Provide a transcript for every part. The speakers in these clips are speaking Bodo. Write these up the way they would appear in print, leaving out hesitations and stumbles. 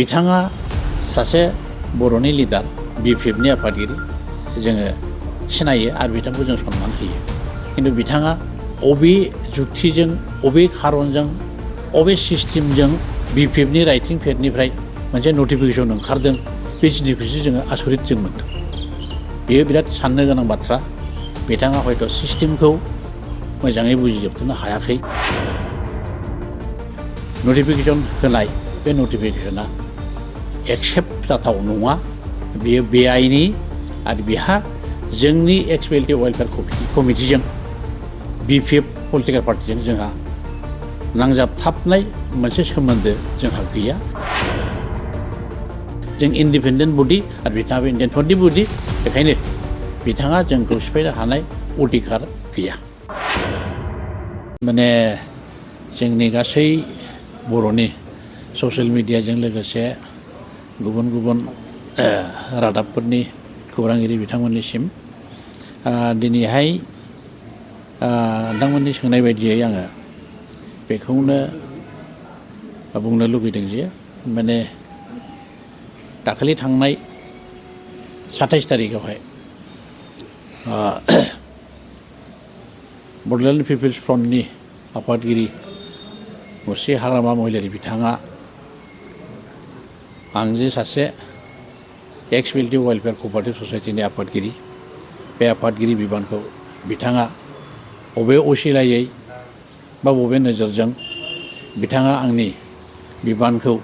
बिथाङा सासे बर'नि लिडार बिपिएफनि आफादगिरि जोङो सिनायो आरो बिथांखौ जों सनमान होयो खिन्थु बिथाङा अबे जुक्तिजों अबे खारनजों अबे सिस्टेमजों बिपिएफनि राइटिं पेडनिफ्राय मोनसे नटिफिकेसन ओंखारदों बे जिनिसखौसो जोङो आसरित जों मोनदों। बेयो बिराद साननो गोनां बाथ्रा। बिथाङा हयथ' सिस्टेमखौ मोजाङै बुजिजोबनो हायाखै। नटिफिकेसन होनाय बे नटिफिकेसना एक्सेप्ट जाथाव नङा। बेयो बेआइनि आरो बेहा जोंनि एक्स-बिएलटि वेलफेयार कमिटिजों बिपिएफ पलिटिकेल पार्टिजों जोंहा नांजाबथाबनाय मोनसे सोमोन्दो जोंहा गैया। जों इन्डिपेन्डेन्ट बडि आरो बिथाङाबो इन्डिपेन्डेन्ट बडि, बेखायनो बिथाङा जोंखौ सिफायनो हानाय अधिकार गैया। माने जोंनि गासै बर'नि ससियेल मिडियाजों लोगोसे गुबुन गुबुन रादाबफोरनि खौरांगिरि बिथांमोननिसिम दिनैहाय नोंथांमोननि सोंनाय बायदियै आङो बेखौनो बुंनो लुबैदों जे माने दाखालि थांनाय 27 तारिखआवहाय बड'लेण्ड पिपल्स फ्रन्टनि आफादगिरि मुस्रि हाग्रामा महिलारि बिथाङा आं जे सासे एक्स-बिएलटि वेलफेयार क'अपारेटिभ ससाइटिनि आफादगिरि, बे आफादगिरि बिबानखौ बिथाङा बबे असिलायै बा बबे नोजोरजों बिथाङा आंनि बिबानखौ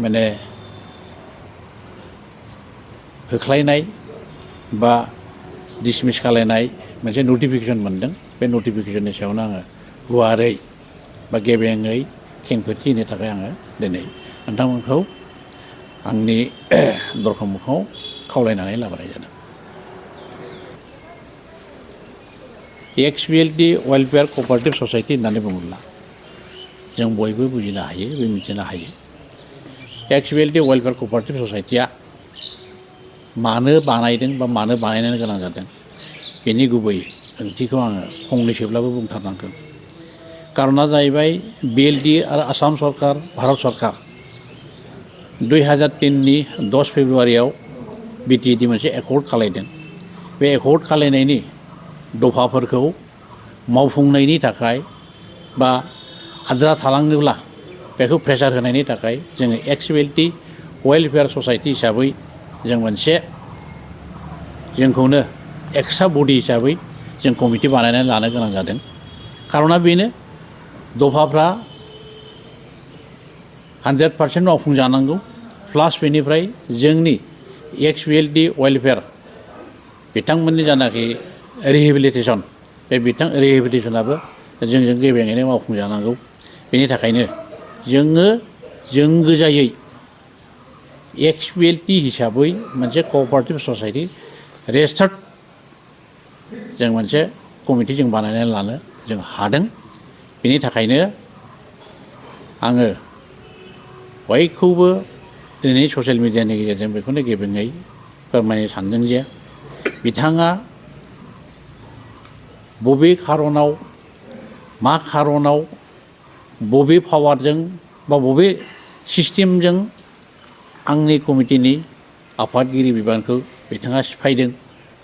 माने होख्लायनाय बा डिसमिस खालायनाय मोनसे नटिफिकेसन मोनदों। बे नटिफिकेसननि सायावनो आङो गुवारै बा गेबेङै खेंफोरथि होनो थाखाय आङो दिनै नोंथांमोनखौ आंनि दरखं मोखाङाव खावलायनानै लाबोनाय जादों। एक्स-बिएलटि वेलफेयार क'अपारेटिभ ससाइटि होननानै बुङोब्ला जों बयबो बुजिनो हायो, बे मिथिनो हायो। एक्स-बिएलटि वेलफेयार क'अपारेटिभ ससाइटिया मानो बानायदों बा मानो बानायनो गोनां जादों बेनि गुबै ओंथिखौ आङो फंनैसोब्लाबो बुंथारनांगोन। कारना जाहैबाय बिएलडि आरो आसाम सरकार, भारत सरकार 2003नि 10 फेब्रुवारियाव बिटिएडि मोनसे एकर्ड खालायदों। बे एकर्ड खालायनायनि दफाफोरखौ मावफुंनायनि थाखाय बा आद्रा थालाङोब्ला बेखौ प्रेसार होनायनि थाखाय जोङो एक्स-बिएलटि वेलफेयार ससाइटि हिसाबै जों मोनसे जोंखौनो एक्सट्रा बडि हिसाबै जों कमिटि बानायनानै लानो गोनां जादों। खारना बेनो दफाफ्रा 100% मावफुंजानांगौ, प्लास बेनिफ्राय जोंनि एक्स-बिएलटि वेलफेयार बिथांमोननि जानाखि रिहेबिलिटेसन, बे रिहेबिलिटेसनाबो जोंजों गेबेङैनो मावफुंजानांगौ। बेनि थाखायनो जों गोजायै एक्स-बिएलटि हिसाबै मोनसे क'अपारेटिभ ससाइटि रेजिस्टार्ड जों मोनसे कमिटि जों बानायनानै लानो जों हादों। बेनि थाखायनो आङो बयखौबो दिनै ससियेल मिडियानि गेजेरजों बेखौनो गेबेङै फोरमायनो सानदों जे बिथाङा बबे खारनाव मा खारनाव बबे पावारजों बा बबे सिस्टेमजों आंनि कमिटिनि आफादगिरि बिबानखौ बिथाङा सिफायदों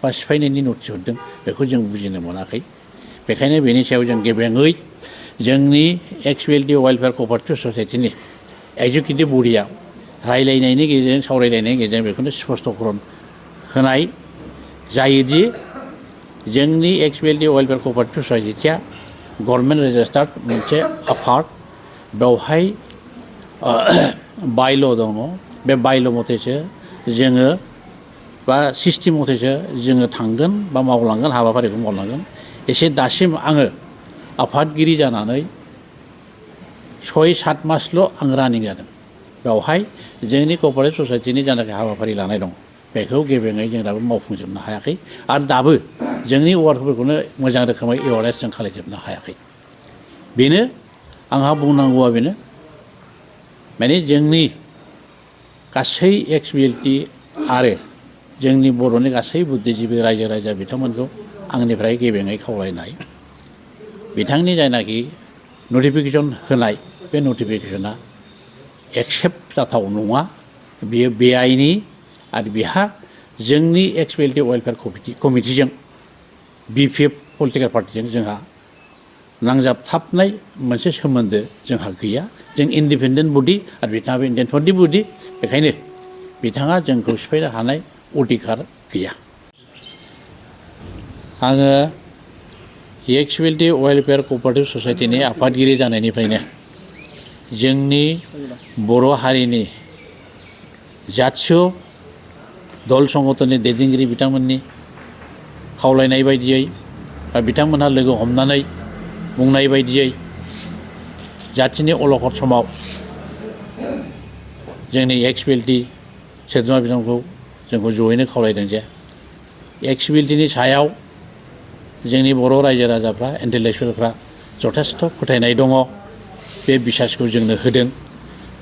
बा सिफायनायनि नटिस हरदों बेखौ जों बुजिनो मोनाखै। बेखायनो बेनि सायाव जों गेबेङै जोंनि एक्स-बिएलटि वेलफेयार क'अपारेटिभ ससाइटिनि एक्जिकिउटिभ बडिया रायलायनायनि गेजेरजों सावरायलायनायनि गेजेरजों बेखौनो स्पष्ट'करन होनाय जायोदि जोंनि एक्स-बिएलटि वेलफेयार क'अपारेटिभ ससाइटिया गभर्नमेन्ट रेजिस्टार्ड मोनसे आफाद, बेवहाय बायल' दङ। बे बायल' मथेसो जोङो बा सिस्टेम मथेसो जोङो थांगोन बा मावलांगोन, हाबाफारिखौ मावलांगोन। एसे दासिम आङो आफादगिरि जानानै 6-7 मासल' आं रानिं जादों। बेवहाय जोंनि क'अपारेटिभ ससाइटिनि जानाखि हाबाफारि लानाय दं बेखौ गेबेङै जों दाबो मावफुंजोबनो हायाखै आरो दाबो जोंनि वार्कफोरखौनो मोजां रोखोमै एवारनेस जों खालायजोबनो हायाखै। बेनो आंहा बुंनांगौआ बेनो, माने जोंनि गासै एक्स-बिएलटि आरो जोंनि बर'नि गासै बुद्धिजिबि रायजो राजा बिथांमोनखौ आंनिफ्राय गेबेङै खावलायनाय, बिथांनि जायनाखि नटिफिकेसन होनाय बे नटिफिकेसना एक्सेप्ट जाथाव नङा बियो बेआइनि आरो बिहा जोंनि एक्सपिएलटि वेलफेयार कमिटिजों बिपिएफ पलिटिकेल पार्टिजों जोंहा नांजाबथाबनाय मोनसे सोमोन्दो जोंहा गैया जों इन्डिपेन्डेन्ट बडि आरो बिथाङाबो इन्डिपेन्डेन्ट बडि बेखायनो बिथाङा जोंखौ सिफायनो हानाय अधिकार गैया आङो एक्सपिएलटि वेलफेयार कअपारेटिभ ससाइटिनि आफादगिरि जानायनिफ्रायनो जोंनि बर' हारिनि जातीय दल संगठननि दैदेनगिरि बिथांमोननि खावलायनाय बायदियै बा बिथांमोनहा लोगो हमनानै बुंनाय बायदियै जाथिनि अलखद समाव जोंनि एक्सपिएलटि सोद्रोमा बिथांमोनखौ जोंखौ जयैनो खावलायदों जे एक्सपिएलटिनि सायाव जोंनि बर' रायजो राजाफ्रा इन्टेलेक्सुवेलफ्रा जथेस्थ' फोथायनाय दङ बे बिसासखौ जोंनो होदों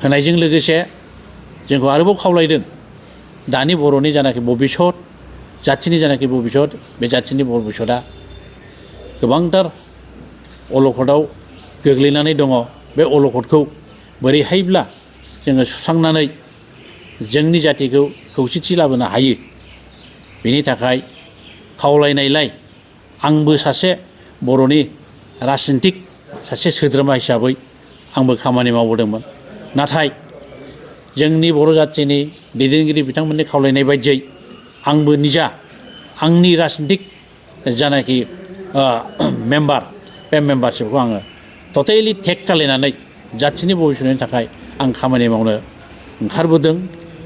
होनायजों लोगोसे जोंखौ आरोबाव खावलायदों दानि बर'नि जानाखि भबिसत जाथिनि जानाखि भबिसत बे जाथिनि भबिसतआ गोबांथार अलखदाव गोग्लैनानै दङ बे अलखदखौ बोरैहायब्ला जोङो सुस्रांनानै जोंनि जातिखौ खौसेथि लाबोनो हायो बेनि थाखाय खावलायनायलाय आंबो सासे बर'नि राजनितिक सासे सोद्रोमा हिसाबै आंबो खामानि मावबोदोंमोन नाथाय जोंनि बर' जाथिनि दैदेनगिरि बिथांमोननि खावलायनाय बायदियै आंबो निजा आंनि राजनितिक जानाखि मेम्बार बे मेम्बारशिपखौ आङो टटेलि टेक खालायनानै जाथिनि भबिसतनि थाखाय आं खामानि मावनो ओंखारबोदों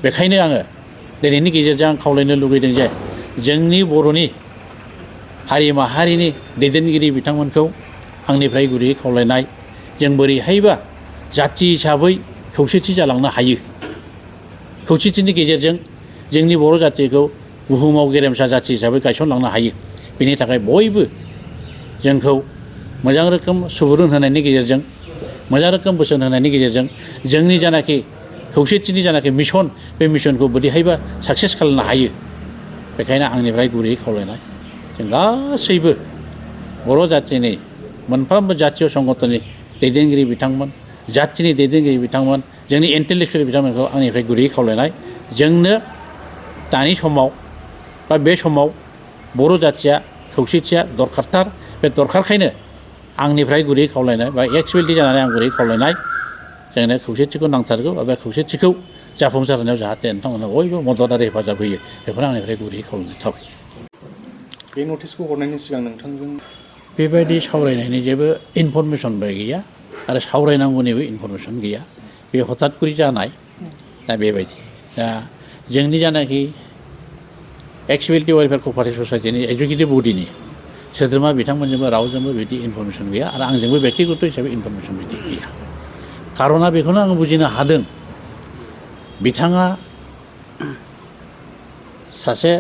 बेखायनो आङो दिनैनि गेजेरजों आं खावलायनो लुगैदों जे जोंनि बर'नि हारि माहारिनि दैदेनगिरि बिथांमोनखौ आंनिफ्राय गुरैयै खावलायनाय जों बोरैहायबा जाथि हिसाबै खौसेथि जालांनो हायो खौसेथिनि गेजेरजों जोंनि बर' जातिखौ बुहुमाव गेरेमसा जाथि हिसाबै गायसनलांनो हायो बेनि थाखाय बयबो जोंखौ मोजां रोखोम सुबुरुन होनायनि गेजेरजों मोजां रोखोम बोसोन होनायनि गेजेरजों जोंनि जानाखि खौसेथिनि जानाखि मिशन बे मिशनखौ बोरैहायबा साक्सेस खालामनो हायो बेखायनो आंनिफ्राय गुरैयै खावलायनाय जों गासैबो बर' जातिनि मोनफ्रोमबो जातीय संगठननि दैदेनगिरि बिथांमोन जातिनि दैदेनगिरि बिथांमोन जोंनि इन्टेलेक्सुवेल बिथांमोनखौ आंनिफ्राय गुरैयै खावलायनाय जोंनो दानि समाव बा बे समाव बर' जातिया खौसेथिया दरखारथार बे दरखारखायनो आंनिफ्राय गुरैयै खावलायनाय बा एक्सपिएलटि जानानै आं गुरैयै खावलायनाय जोंनो खौसेथिखौ नांथारगौ बे खौसेथिखौ जाफुंसार होनायाव जाहाथे नोंथांमोना बयबो मदद आरो हेफाजाब होयो बेखौनो आंनिफ्राय गुरैयै खावलायनाय थाबाय बे नटिसखौ हरनायनि सिगां नोंथांजों बेबायदि सावरायनायनि जेबो इनफरमेसनबो गैया आरो सावरायनांगौनिबो इनफरमेसन गैया बे हथातखरि जानाय दा बेबायदि दा जोंनि जानाखि एक्सपिएलटि वेलफेयार कअपारेटिभ ससाइटिनि एगजिकिउटिभ बडिनि सोद्रोमा बिथांमोनजोंबो रावजोंबो बिदि इनफरमेसन गैया आरो आंजोंबो बेक्तिगत हिसाबै इनफरमेसन बिदि गैया खार'ना बेखौनो आं बुजिनो हादों बिथाङा सासे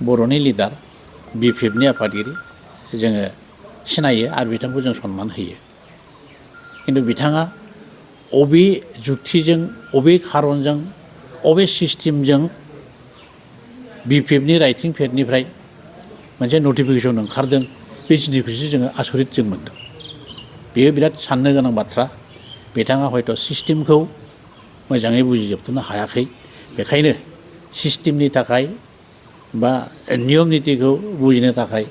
बर'नि लिडार बिपिएफनि आफादगिरि जोङो सिनायो आरो बिथांखौ जों सनमान होयो खिन्थु बिथाङा अबे जुक्तिजों अबे खारनजों अबे सिस्टेमजों बिपिएफनि राइटिं पेडनिफ्राय मोनसे नटिफिकेसन ओंखारदों बे जिनिसखौसो जोङो आसरित जों मोनदों बेयो बिराद साननो गोनां बाथ्रा बिथाङा हयथ' सिस्टेमखौ मोजाङै बुजिजोबथ'नो हायाखै बेखायनो सिस्टेमनि थाखाय बा नियम नितिखौ बुजिनो थाखाय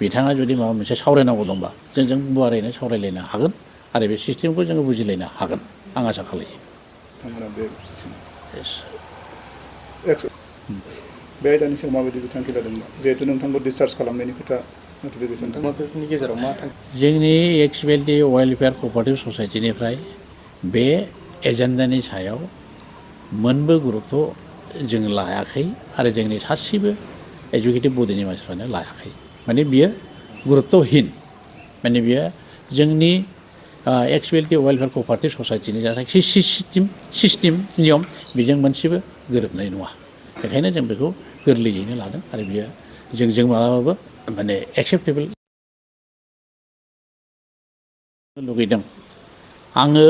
बिथाङा जुदि माबा मोनसे सावरायनांगौ दंबा जोंजों गुवारैनो सावरायलायनो हागोन आरो बे सिस्टेमखौ जोङो बुजिलायनो हागोन आं आसा खालायो बे आयदानि सायाव माबायदि बिथांखि लादों जिहेतु नोंथांखौ डिसचार्ज खालामनायनि खोथा नटिफिकेसन नोंथांनि गेजेराव मा जोंनि एक्सपिएलटि वेलफेयार कअपारेटिभ ससाइटिनिफ्राय बे एजेन्डानि सायाव मोनबो गुरुत्व जों लायाखै आरो जोंनि सासेबो एगजिकिउटिभ बडिनि मानसिफ्रानो लायाखै माने बियो गुरुत्वहीन माने बियो जोंनि एक्सपिएलटि वेलफेयार कअपारेटिभ ससाइटिनि जानाखि सिस्टेम नियम बेजों मोनसेबो गोरोबनाय नङा बेखायनो जों बेखौ गोरलैयैनो लादों आरो बियो जों मालाबाबो माने एक्सेप्टेबोल लुगैदों आङो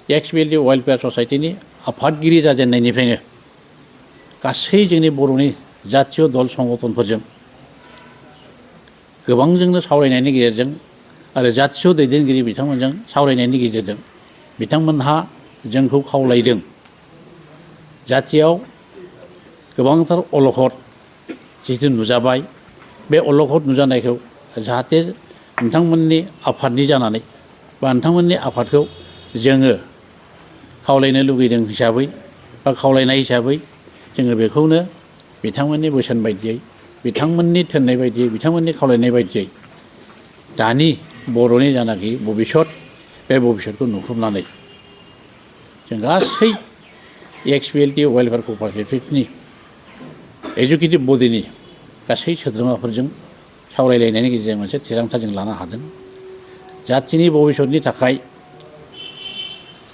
एक्सपिएलटि वेलफेयार ससाइटिनि आफादगिरि जाजेननायनिफ्रायनो गासै जोंनि बर'नि जातीय दल संगठनफोरजों गोबांजोंनो सावरायनायनि गेजेरजों आरो जातीय दैदेनगिरि बिथांमोनजों सावरायनायनि गेजेरजों बिथांमोनहा जोंखौ खावलायदों जाथियाव गोबांथार अलखद जिहेतु नुजाबाय बे अलखद नुजानायखौ जाहाथे नोंथांमोननि आफादनि जानानै बा नोंथांमोननि आफादखौ जोङो खावलायनो लुगैदों हिसाबै बा खावलायनाय हिसाबै जोङो बेखौनो बिथांमोननि बोसोन बायदियै बिथांमोननि थिननाय बायदियै बिथांमोननि खावलायनाय बायदियै दानि बर'नि जानाखि भबिष्यत बे भबिष्यतखौ नुहुरनानै जों गासै एक्सपिएलटि वेलफेयार कपारेटिभनि एजुकेटिभ बडिनि गासै सोद्रोमाफोरजों सावरायलायनायनि गेजेरजों मोनसे थिरांथा जों लानो हादों जाथिनि भबिष्यतनि थाखाय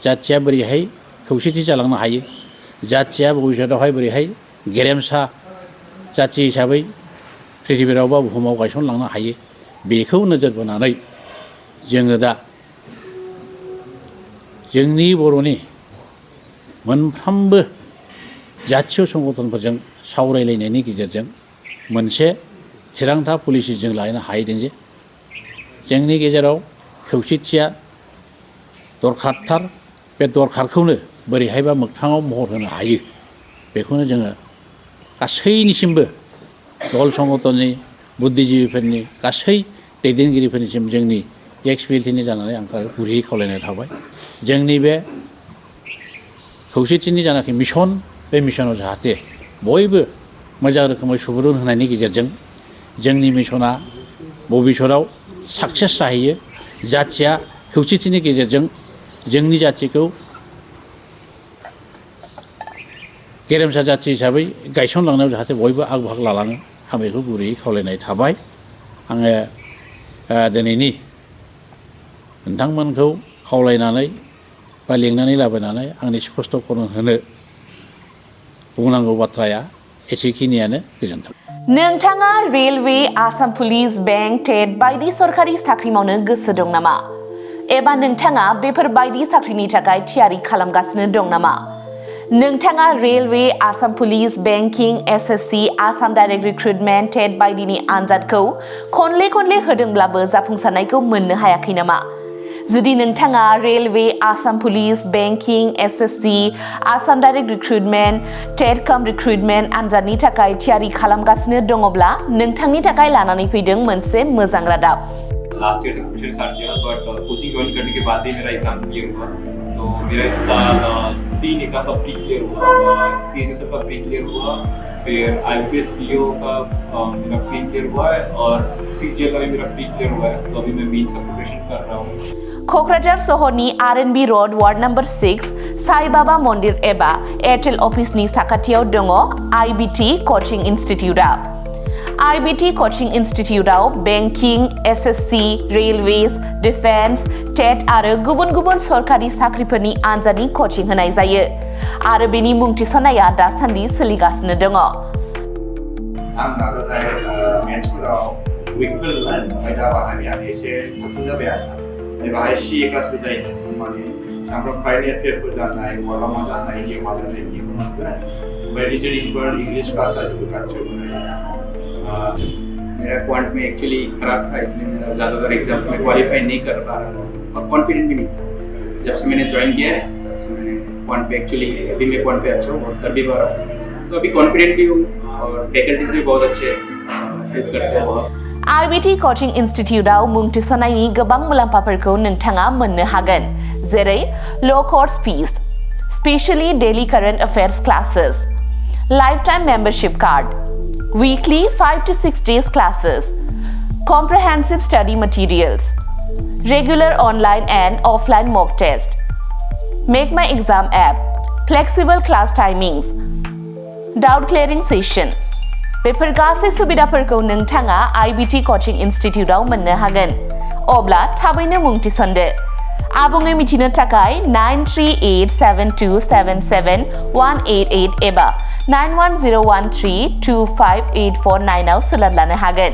जाथिया बोरैहाय खौसेथि जालांनो हायो जाथिया भबिष्यतआवहाय बोरैहाय गेरेमसा जाथि हिसाबै पृथिबिराव बा बुहुमाव गायसनलांनो हायो बेखौ नोजोर बोनानै जोङो दा जोंनि बर'नि मोनफ्रोमबो जातीय संगठनफोरजों सावरायलायनायनि गेजेरजों मोनसे थिरांथा पलिसि जों लानो हाहैदों जे जोंनि गेजेराव खौसेथिया दरखारथार बे दरखारखौनो बोरैहायबा मोगथाङाव महर होनो हायो बेखौनो जोङो गासैनिसिमबो दल संगठननि बुद्धिजीबिफोरनि गासै दैदेनगिरिफोरनिसिम जोंनि एक्सपिएलटिनि जानानै आं गुरैयै खावलायनाय थाबाय जोंनि बे खौसेथिनि जानाखि मिशन बे मिशनाव जाहाथे बयबो मोजां रोखोमै सुबुरुन होनायनि गेजेरजों जोंनि मिशना भबिष्यतआव साक्सेस जाहैयो जाथिया खौसेथिनि गेजेरजों जोंनि जाथिखौ गेरेमसा जाथि हिसाबै गायसनलांनायाव जाहाथे बयबो आग बाहागो लालाङो आं बेखौ गुरैयै खावलायनाय थाबाय आङो दिनैनि नोंथांमोनखौ खावलायनानै बा लिंनानै लाबोनानै आंनि स्पष्ट'करन होनो बुंनांगौ बाथ्राया एसेखिनियानो गोजोन्थों। नोंथाङा रेलवे आसाम पुलिस बेंक टेट बायदि सरकारि साख्रि मावनो गोसो दं नामा एबा नोंथाङा बेफोर बायदि साख्रिनि थाखाय थियारि खालामगासिनो दं नामा नोंथाङा railway Assam police banking SSC Assam direct recruitment TET बायदिनि आनजादखौ खनले होदोंब्लाबो जाफुंसारनायखौ मोननो हायाखै नामा जुदि नोंथाङा railway Assam police banking SSC Assam direct recruitment TET cum recruitment आनजादनि थाखाय थियारि खालामगासिनो दङब्ला नोंथांनि थाखाय लानानै फैदों मोनसे मोजां रादाब। लास्ट ईयर से प्रिपरेशन स्टार्ट किया बट कोचिंग ज्वाइन करने के बाद ही मेरा एग्जाम क्लियर हुआ तो मेरा इस साल 3 एग्जाम का प्री क्लियर हुआ सीएचएसएल का प्री क्लियर हुआ फिर आईपीएस पीओ का मेरा प्री क्लियर हुआ है और सीजीएल का भी मेरा प्री क्लियर हुआ है तो अभी मैं मेंस का प्रिपरेशन कर रहा हूँ। क'क्राझार सहरनि RNB road ward number 6 Sai Baba मन्दिर एबा एयारटेल अफिसनि साखाथियाव दङ आईबीटी कचिं इन्स्टिट्यूटआ आईबीटी कचिं इन्स्टिट्यूटआव banking SSC railways defence TET आरो गुबुन सरकारि साख्रिफोरनि आनजादनि कचिं होनाय जायो आरो बेनि मुं थिसननाया दासान्दि सोलिगासिनो दङ। आं नाजानाय मेथ्सफोराव उइकफोरमोन ओमफ्राय दा बाहायनाया एसे गुबुन जाबाय आरो बाहाय सीए क्लासबो जायो माने सामफ्राम कारेन्ट एफेयारफोर जानाय बहाबा मा जानाय जिउ मा जानाय बेखौ मोनगोन ओमफ्राय रिजनिंफोर इंग्लिश क्लास जाजोबो गासैबो। मेरा क्वांट में एक्चुअली खराब था इसलिए मेरा ज़्यादातर एग्जाम में क्वालिफाई नहीं कर पा रहा था और कॉन्फिडेंट भी नहीं था। जब से मैंने ज्वाइन किया है तब से मैंने क्वांट पे एक्चुअली अभी मैं क्वांट पे अच्छा हूँ और कर भी पा रहा हूँ तो अभी कॉन्फिडेंट भी हूँ और फैकल्टीज भी बहुत अच्छे हेल्प करते हैं बहुत। आईबीटी कचिं इन्स्टिट्यूटआव मुं थिसननायनि गोबां मुलाम्फाफोरखौ नोंथाङा मोननो हागोन जेरै ल' course fees specially daily current affairs classes lifetime membership card weekly 5 to 6 days classes comprehensive study materials regular online and offline mock test make my exam app flexible class timings doubt clearing session बेफोर गासै सुबिदाफोरखौ नोंथाङा आईबीटी कचिं इन्स्टिट्यूटआव मोननो हागोन अब्ला थाबैनो मुं थिसनदो आबुङै मिथिनो थाखाय 9387277188 एबा 9101325849 आव सोलाद लानो हागोन।